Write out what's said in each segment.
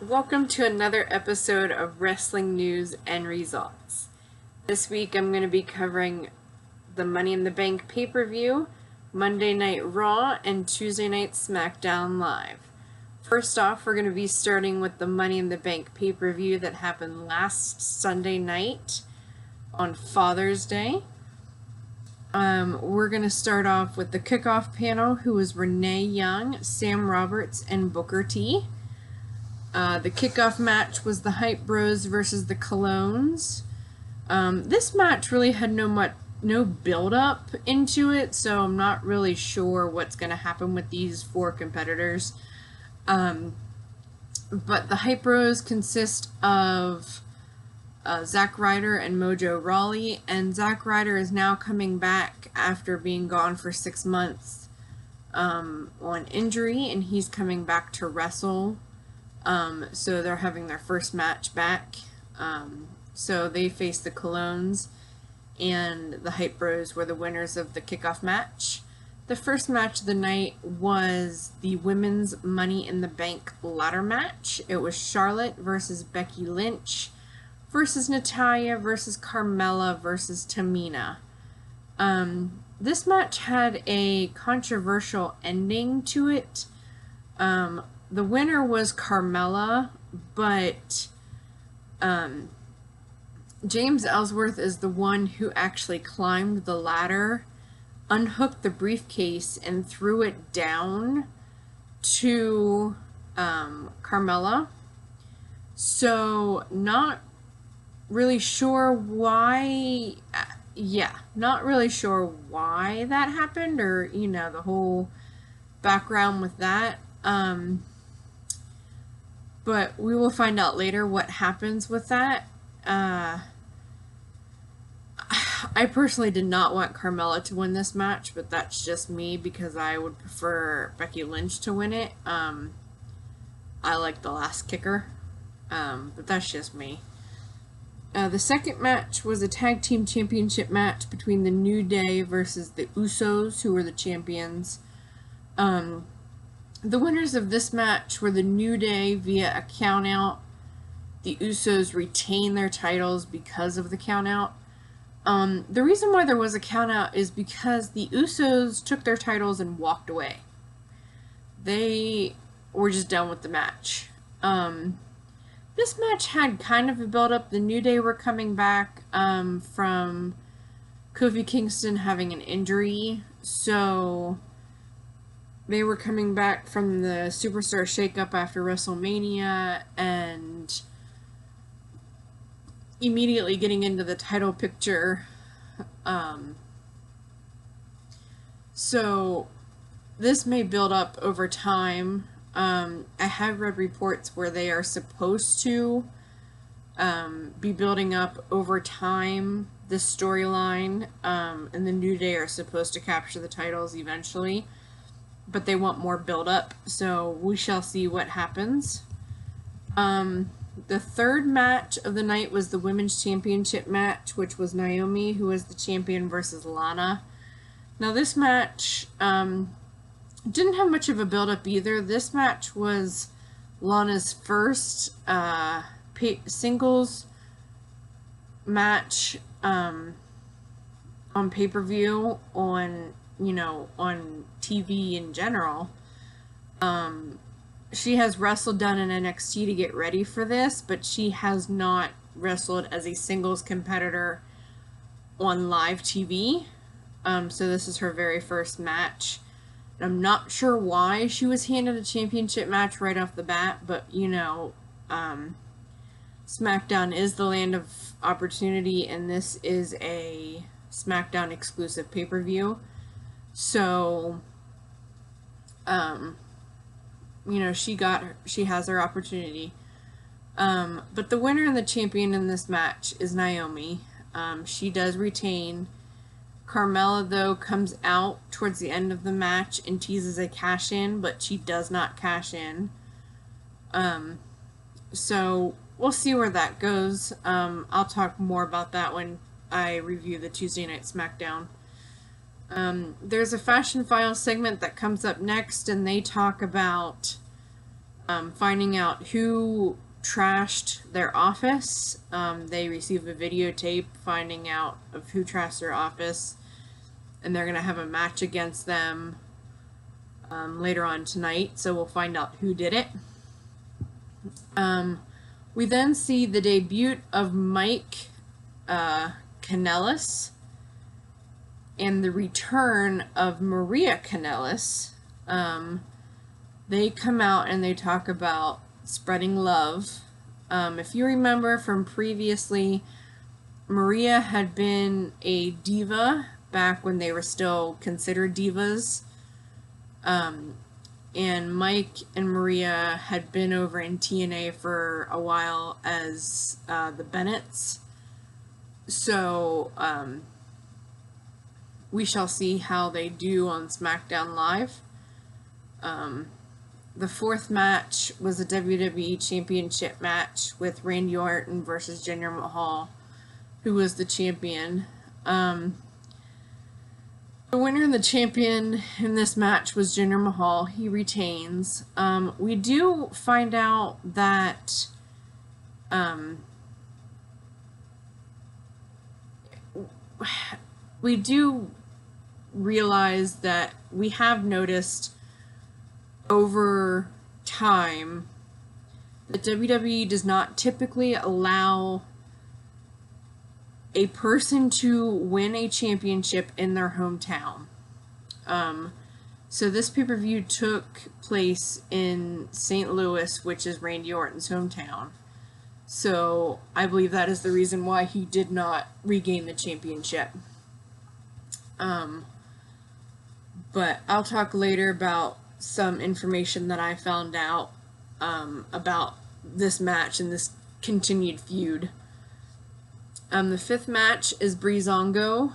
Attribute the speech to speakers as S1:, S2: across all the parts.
S1: Welcome to another episode of Wrestling News and Results. This week I'm going to be covering the Money in the Bank pay-per-view, Monday Night Raw, and Tuesday Night Smackdown Live. First off, we're going to be starting with the Money in the Bank pay-per-view that happened last Sunday night on Father's Day. We're going to start off with the kickoff panel, who was Renee Young, Sam Roberts, and Booker T. The kickoff match was the Hype Bros versus the Colognes. This match really had no build-up into it, so I'm not really sure what's going to happen with these four competitors. But the Hype Bros consist of Zack Ryder and Mojo Rawley, and Zack Ryder is now coming back after being gone for 6 months on injury, and he's coming back to wrestle. So they're having their first match back. So they faced the Colognes, and the Hype Bros were the winners of the kickoff match. The first match of the night was the Women's Money in the Bank ladder match. It was Charlotte versus Becky Lynch versus Natalya versus Carmella versus Tamina. This match had a controversial ending to it. The winner was Carmella, but James Ellsworth is the one who actually climbed the ladder, unhooked the briefcase, and threw it down to Carmella. So, not really sure why, not really sure why that happened, or, the whole background with that. But we will find out later what happens with that. I personally did not want Carmella to win this match, but that's just me because I would prefer Becky Lynch to win it. I like the last kicker, but that's just me. The second match was a tag team championship match between the New Day versus the Usos, who were the champions. The winners of this match were the New Day via a countout. The Usos retain their titles because of the countout. The reason why there was a countout is because the Usos took their titles and walked away. They were just done with the match. This match had kind of a build-up. The New Day were coming back from Kofi Kingston having an injury, so they were coming back from the Superstar Shakeup after WrestleMania and immediately getting into the title picture. So this may build up over time. I have read reports where they are supposed to be building up over time this storyline, and the New Day are supposed to capture the titles eventually. But they want more build-up, so we shall see what happens. The third match of the night was the Women's Championship match, which was Naomi, who was the champion, versus Lana. Now, this match didn't have much of a build-up either. This match was Lana's first singles match on pay-per-view, on TV in general. She has wrestled down in NXT to get ready for this, but she has not wrestled as a singles competitor on live TV. So this is her very first match. I'm not sure why she was handed a championship match right off the bat, but SmackDown is the land of opportunity, and this is a SmackDown exclusive pay-per-view. So, she has her opportunity. But the winner and the champion in this match is Naomi. She does retain. Carmella, though, comes out towards the end of the match and teases a cash-in, but she does not cash in. So, we'll see where that goes. I'll talk more about that when I review the Tuesday Night Smackdown. There's a Fashion File segment that comes up next, and they talk about finding out who trashed their office. They receive a videotape finding out of who trashed their office, and they're going to have a match against them later on tonight, so we'll find out who did it. We then see the debut of Mike Kanellis and the return of Maria Kanellis. They come out and they talk about spreading love. If you remember from previously, Maria had been a diva back when they were still considered divas. And Mike and Maria had been over in TNA for a while as the Bennetts. So we shall see how they do on Smackdown Live. The fourth match was a WWE Championship match with Randy Orton versus Jinder Mahal, who was the champion. The winner and the champion in this match was Jinder Mahal. He retains. We do find out that we do realize that we have noticed over time that WWE does not typically allow a person to win a championship in their hometown. So this pay-per-view took place in St. Louis, which is Randy Orton's hometown. So I believe that is the reason why he did not regain the championship. But I'll talk later about some information that I found out about this match and this continued feud. The fifth match is Breezango,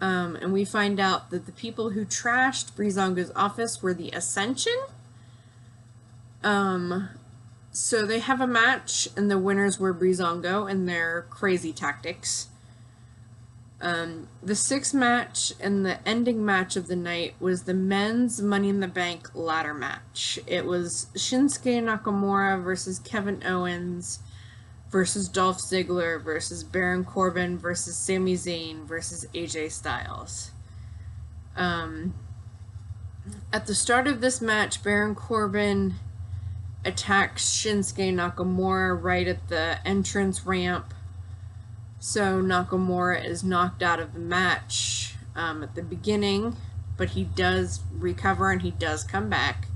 S1: and we find out that the people who trashed Breezango's office were the Ascension. So they have a match, and the winners were Breezango and their crazy tactics. The sixth match and the ending match of the night was the men's Money in the Bank ladder match. It was Shinsuke Nakamura versus Kevin Owens versus Dolph Ziggler versus Baron Corbin versus Sami Zayn versus AJ Styles. At the start of this match, Baron Corbin attacks Shinsuke Nakamura right at the entrance ramp. So Nakamura is knocked out of the match at the beginning, but he does recover and he does come back.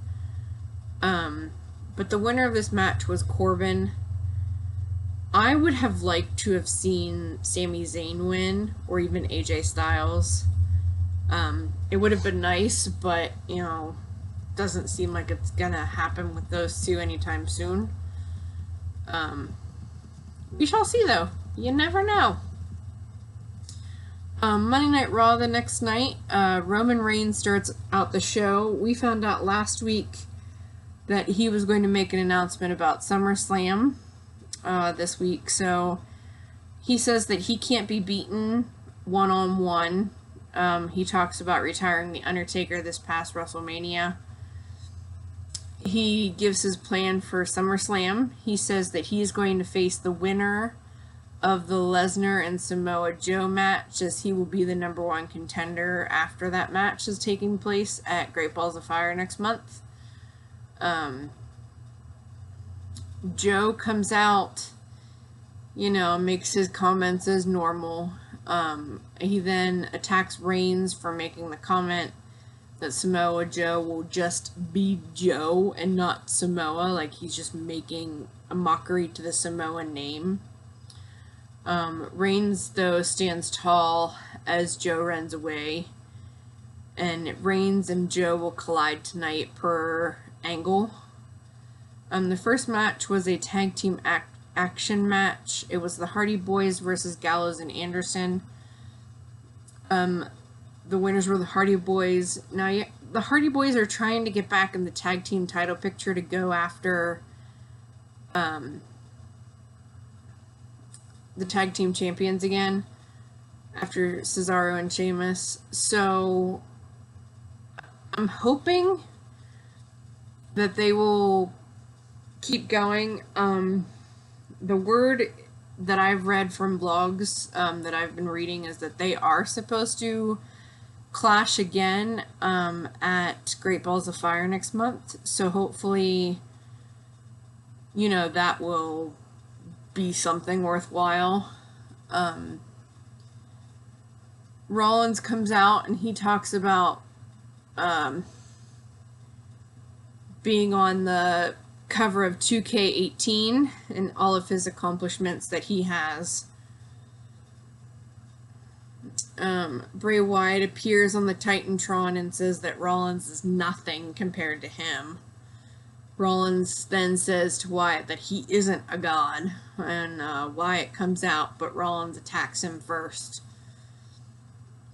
S1: But the winner of this match was Corbin. I would have liked to have seen Sami Zayn win, or even AJ Styles. It would have been nice, but, you know, doesn't seem like it's gonna happen with those two anytime soon. We shall see, though. You never know. Monday Night Raw the next night, Roman Reigns starts out the show. We found out last week that he was going to make an announcement about SummerSlam this week. So he says that he can't be beaten one-on-one. He talks about retiring The Undertaker this past WrestleMania. He gives his plan for SummerSlam. He says that he's going to face the winner of the Lesnar and Samoa Joe match, as he will be the #1 contender after that match is taking place at Great Balls of Fire next month. Joe comes out, you know, makes his comments as normal. He then attacks Reigns for making the comment that Samoa Joe will just be Joe and not Samoa, like he's just making a mockery to the Samoan name. Reigns, though, stands tall as Joe runs away, and Reigns and Joe will collide tonight per Angle. The first match was a tag team action match. It was the Hardy Boys versus Gallows and Anderson. The winners were the Hardy Boys. Now, the Hardy Boys are trying to get back in the tag team title picture to go after the tag team champions again after Cesaro and Sheamus. So I'm hoping that they will keep going. The word that I've read from blogs that I've been reading is that they are supposed to clash again at Great Balls of Fire next month. So hopefully, you know, that will be something worthwhile. Rollins comes out and he talks about being on the cover of 2K18 and all of his accomplishments that he has. Bray Wyatt appears on the Titantron and says that Rollins is nothing compared to him. Rollins then says to Wyatt that he isn't a god, and Wyatt comes out, but Rollins attacks him first.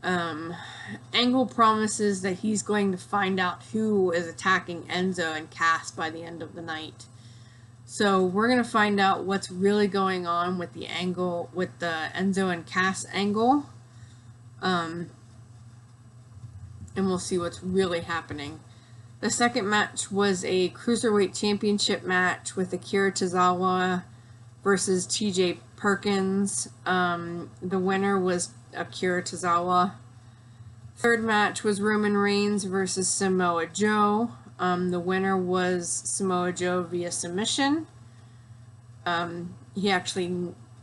S1: Angle promises that he's going to find out who is attacking Enzo and Cass by the end of the night. So we're going to find out what's really going on with the angle, with the Enzo and Cass angle. And we'll see what's really happening. The second match was a Cruiserweight Championship match with Akira Tozawa versus TJ Perkins. The winner was Akira Tozawa. Third match was Roman Reigns versus Samoa Joe. The winner was Samoa Joe via submission.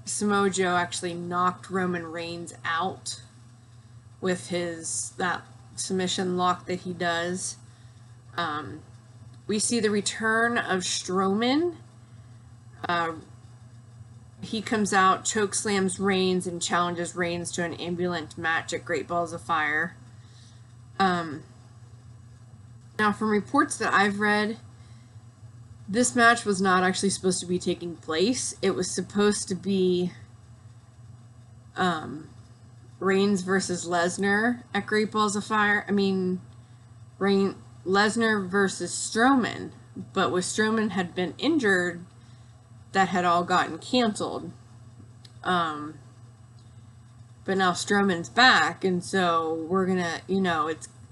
S1: Samoa Joe actually knocked Roman Reigns out with that submission lock that he does. We see the return of Strowman. He comes out, chokeslams Reigns, and challenges Reigns to an ambulance match at Great Balls of Fire. Now, from reports that I've read, this match was not actually supposed to be taking place. It was supposed to be Reigns versus Lesnar at Great Balls of Fire. I mean, Lesnar versus Strowman. But with Strowman had been injured, that had all gotten canceled. But now Strowman's back, and so we're gonna,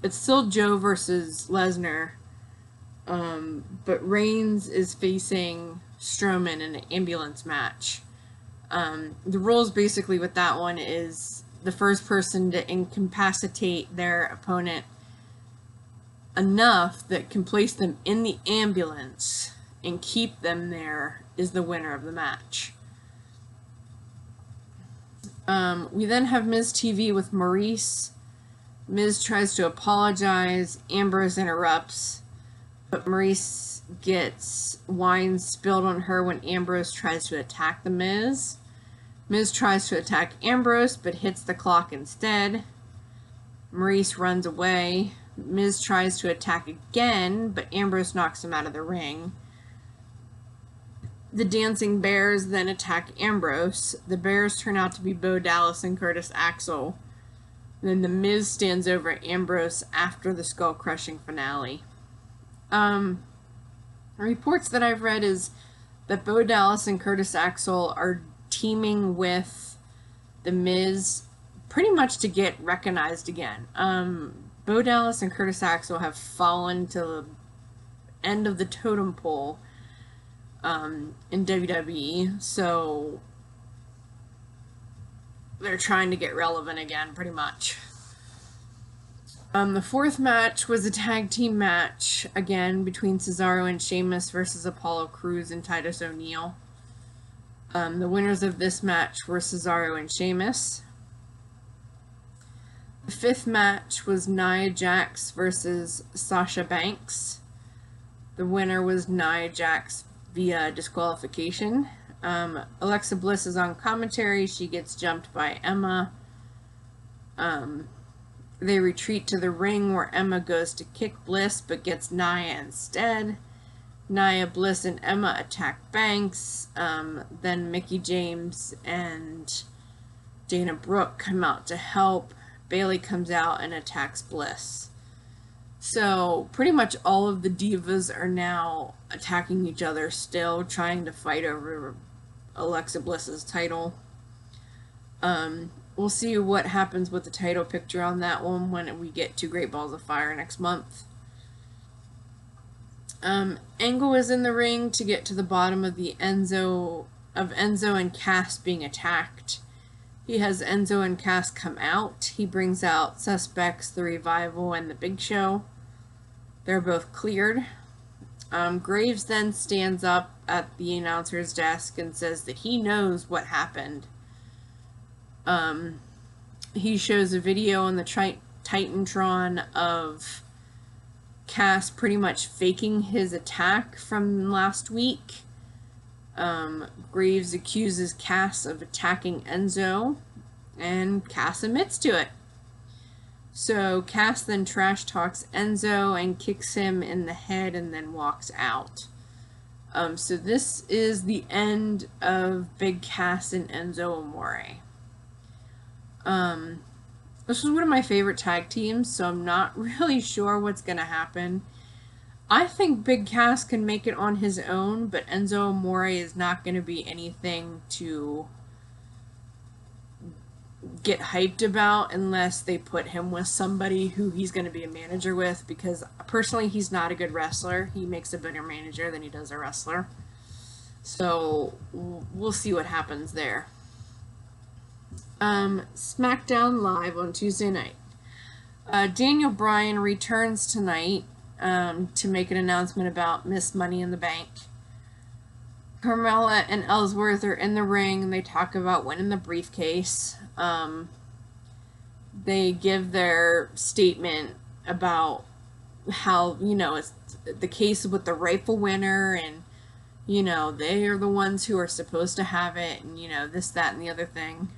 S1: it's still Joe versus Lesnar. But Reigns is facing Strowman in an ambulance match. The rules basically with that one is the first person to incapacitate their opponent enough that can place them in the ambulance and keep them there is the winner of the match. We then have Miz TV with Maurice. Miz tries to apologize. Ambrose interrupts, but Maurice gets wine spilled on her when Ambrose tries to attack the Miz. Miz tries to attack Ambrose, but hits the clock instead. Maurice runs away. Miz tries to attack again, but Ambrose knocks him out of the ring. The Dancing Bears then attack Ambrose. The Bears turn out to be Bo Dallas and Curtis Axel. Then the Miz stands over Ambrose after the skull-crushing finale. Reports that I've read is that Bo Dallas and Curtis Axel are teaming with the Miz pretty much to get recognized again. Bo Dallas and Curtis Axel have fallen to the end of the totem pole in WWE, so they're trying to get relevant again, pretty much. The fourth match was a tag team match, again, between Cesaro and Sheamus versus Apollo Crews and Titus O'Neil. The winners of this match were Cesaro and Sheamus. The fifth match was Nia Jax versus Sasha Banks. The winner was Nia Jax via disqualification. Alexa Bliss is on commentary. She gets jumped by Emma. They retreat to the ring where Emma goes to kick Bliss but gets Nia instead. Nia, Bliss, and Emma attack Banks. Then Mickie James and Dana Brooke come out to help. Bayley comes out and attacks Bliss. So pretty much all of the divas are now attacking each other still, trying to fight over Alexa Bliss's title. We'll see what happens with the title picture on that one when we get to Great Balls of Fire next month. Angle is in the ring to get to the bottom of Enzo and Cass being attacked. He has Enzo and Cass come out. He brings out Suspects, The Revival, and The Big Show. They're both cleared. Graves then stands up at the announcer's desk and says that he knows what happened. He shows a video on the Titantron of Cass pretty much faking his attack from last week. Graves accuses Cass of attacking Enzo, and Cass admits to it. So Cass then trash talks Enzo and kicks him in the head and then walks out. So this is the end of Big Cass and Enzo Amore. This was one of my favorite tag teams, so I'm not really sure what's going to happen. I think Big Cass can make it on his own, but Enzo Amore is not going to be anything to get hyped about unless they put him with somebody who he's going to be a manager with, because personally he's not a good wrestler. He makes a better manager than he does a wrestler. So we'll see what happens there. Smackdown Live on Tuesday night. Daniel Bryan returns tonight to make an announcement about Miss Money in the Bank. Carmella and Ellsworth are in the ring and they talk about winning the briefcase. They give their statement about how, it's the case with the rightful winner and, they are the ones who are supposed to have it and, this, that, and the other thing.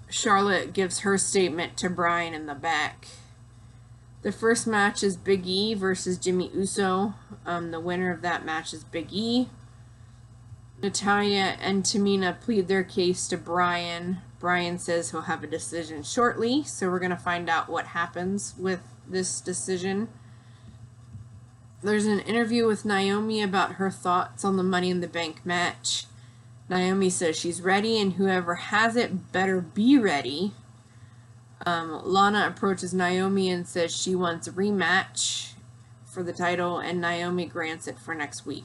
S1: Charlotte gives her statement to Bryan in the back. The first match is Big E versus Jimmy Uso. The winner of that match is Big E. Natalya and Tamina plead their case to Bryan. Bryan says he'll have a decision shortly, so we're going to find out what happens with this decision. There's an interview with Naomi about her thoughts on the Money in the Bank match. Naomi says she's ready, and whoever has it better be ready. Lana approaches Naomi and says she wants a rematch for the title, and Naomi grants it for next week.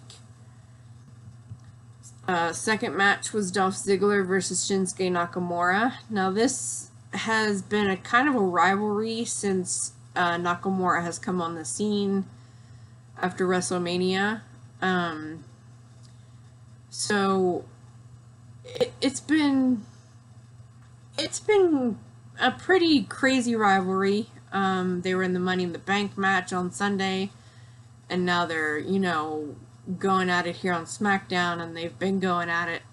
S1: Second match was Dolph Ziggler versus Shinsuke Nakamura. Now this has been a kind of a rivalry since Nakamura has come on the scene after WrestleMania. So it's been a pretty crazy rivalry. They were in the Money in the Bank match on Sunday, and now they're, going at it here on Smackdown, and they've been going at it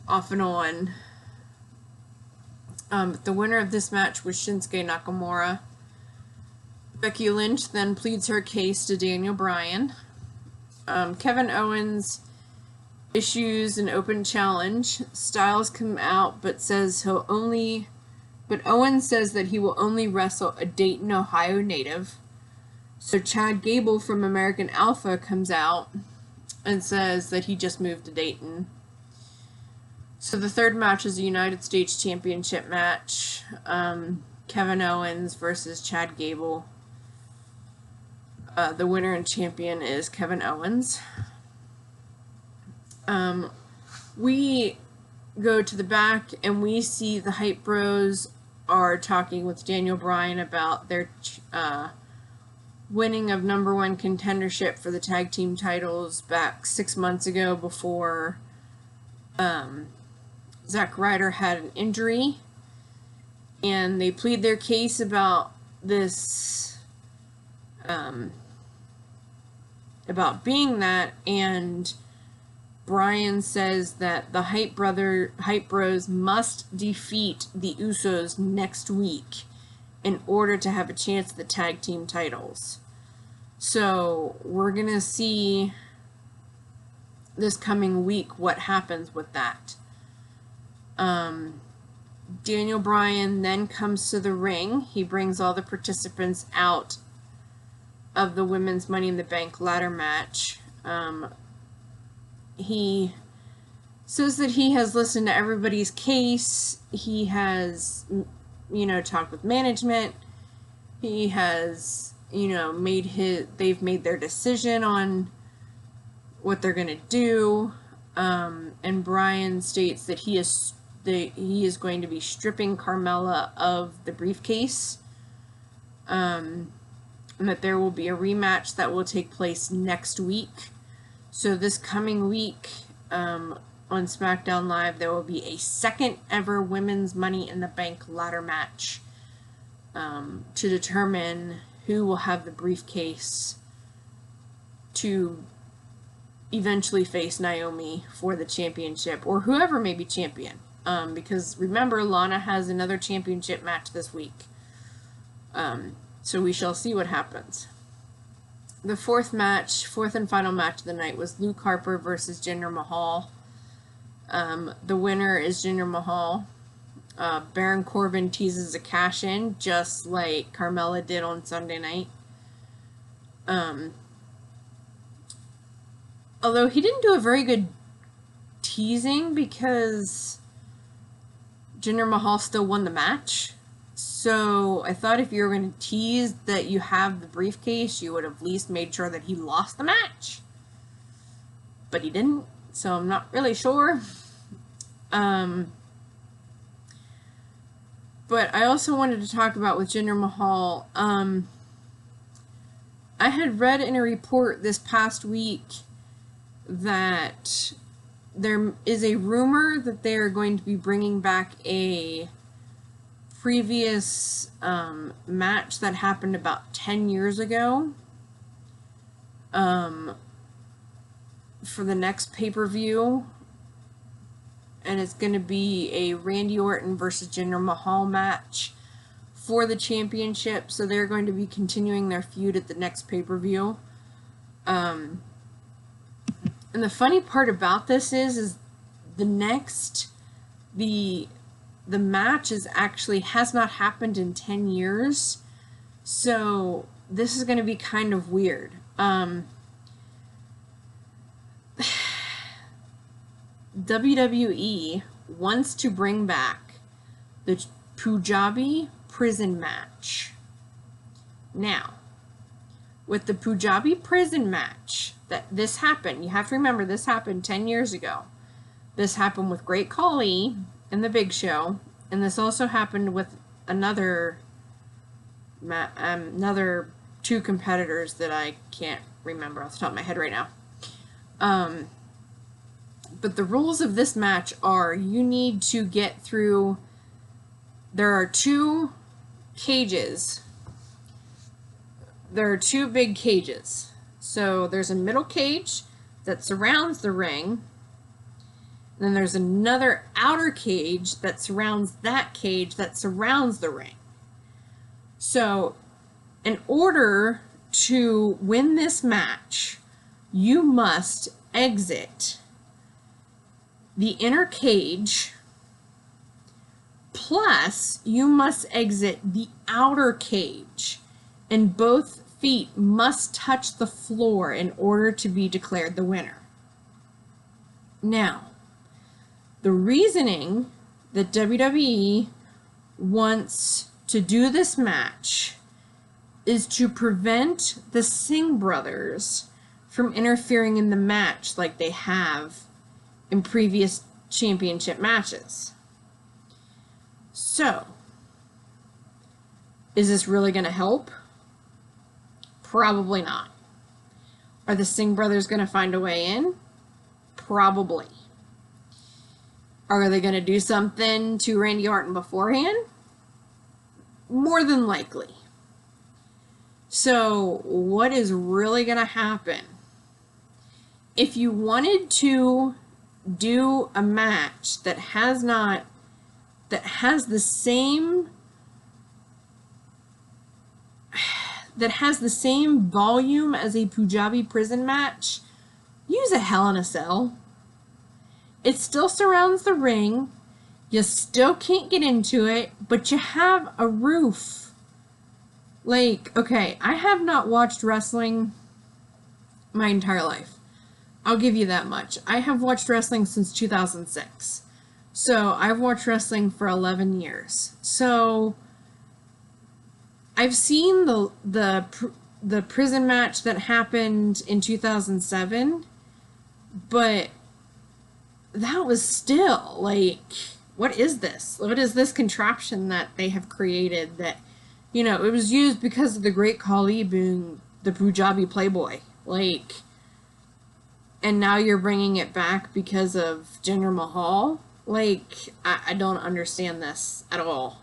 S1: off and on. The winner of this match was Shinsuke Nakamura. Becky Lynch then pleads her case to Daniel Bryan. Kevin Owens issues an open challenge. Styles come out but Owens says that he will only wrestle a Dayton, Ohio native. So Chad Gable from American Alpha comes out and says that he just moved to Dayton. So the third match is a United States Championship match. Kevin Owens versus Chad Gable. The winner and champion is Kevin Owens. We go to the back and we see the Hype Bros are talking with Daniel Bryan about their winning of #1 contendership for the tag team titles back 6 months ago before Zack Ryder had an injury. And they plead their case about this, about being that, and Bryan says that the Hype Bros must defeat the Usos next week in order to have a chance at the tag team titles. So we're going to see this coming week what happens with that. Daniel Bryan then comes to the ring. He brings all the participants out of the women's Money in the Bank ladder match. He says that he has listened to everybody's case. He has, talked with management. He has you know, they've made their decision on what they're going to do. And Bryan states that he is going to be stripping Carmella of the briefcase. And that there will be a rematch that will take place next week. So this coming week, on SmackDown Live, there will be a second ever Women's Money in the Bank ladder match to determine who will have the briefcase to eventually face Naomi for the championship, or whoever may be champion. Because remember, Lana has another championship match this week. So we shall see what happens. The fourth and final match of the night was Luke Harper versus Jinder Mahal. The winner is Jinder Mahal. Baron Corbin teases a cash-in, just like Carmella did on Sunday night. Although he didn't do a very good teasing because Jinder Mahal still won the match. So I thought if you were going to tease that you have the briefcase, you would have at least made sure that he lost the match. But he didn't, so I'm not really sure. But I also wanted to talk about with Jinder Mahal. I had read in a report this past week that there is a rumor that they are going to be bringing back a previous match that happened about 10 years ago for the next pay-per-view, and it's going to be a Randy Orton versus Jinder Mahal match for the championship, so they're going to be continuing their feud at the next pay-per-view. And the funny part about this is the match has not happened in 10 years, so this is going to be kind of weird. WWE wants to bring back the Punjabi prison match. Now, with the Punjabi prison match, this happened. You have to remember, this happened 10 years ago. This happened with Great Khali and the Big Show, and this also happened with another two competitors that I can't remember off the top of my head right now. But the rules of this match are you need to get through. There are two cages. There are two big cages. So there's a middle cage that surrounds the ring. Then there's another outer cage that surrounds that cage that surrounds the ring. So in order to win this match, you must exit the inner cage, plus you must exit the outer cage, and both feet must touch the floor in order to be declared the winner. Now, the reasoning that WWE wants to do this match is to prevent the Singh brothers from interfering in the match like they have in previous championship matches. So, is this really going to help? Probably not. Are the Singh brothers going to find a way in? Probably. Are they going to do something to Randy Orton beforehand? More than likely. So, what is really going to happen? If you wanted to do a match that has the same volume as a Punjabi prison match, use a Hell in a Cell. It still surrounds the ring. You still can't get into it, but you have a roof. Like, okay, I have not watched wrestling my entire life. I'll give you that much. I have watched wrestling since 2006. So I've watched wrestling for 11 years. So I've seen the prison match that happened in 2007, but that was still like, what is this? What is this contraption that they have created that, you know, it was used because of the Great Khali being the Punjabi Playboy, like, and now you're bringing it back because of Jinder Mahal. Like, I don't understand this at all.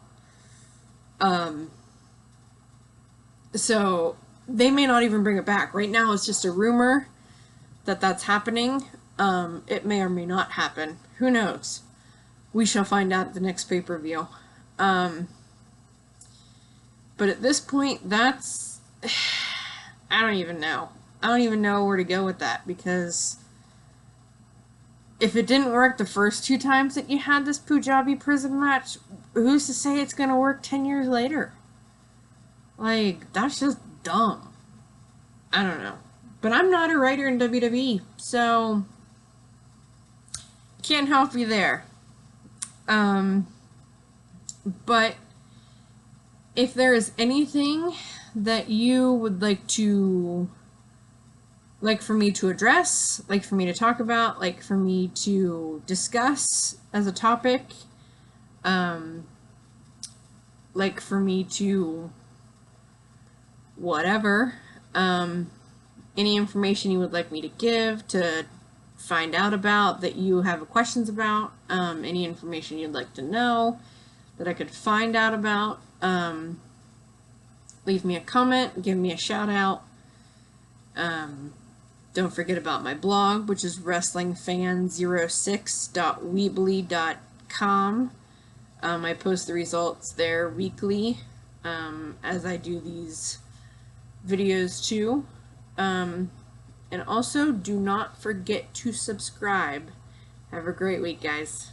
S1: So they may not even bring it back. Right now it's just a rumor that that's happening. It may or may not happen. Who knows? We shall find out at the next pay-per-view. But at this point, that's... I don't even know. I don't even know where to go with that, because if it didn't work the first 2 times that you had this Punjabi prison match, who's to say it's going to work 10 years later? Like, that's just dumb. I don't know. But I'm not a writer in WWE, so can't help you there. But if there is anything that you would like for me to address, like for me to talk about, like for me to discuss as a topic, like for me to whatever, any information you would like me to give, to find out about, that you have questions about, any information you'd like to know that I could find out about, leave me a comment, give me a shout out. Don't forget about my blog, which is wrestlingfan06.weebly.com. I post the results there weekly, as I do these videos too. And also, do not forget to subscribe. Have a great week, guys.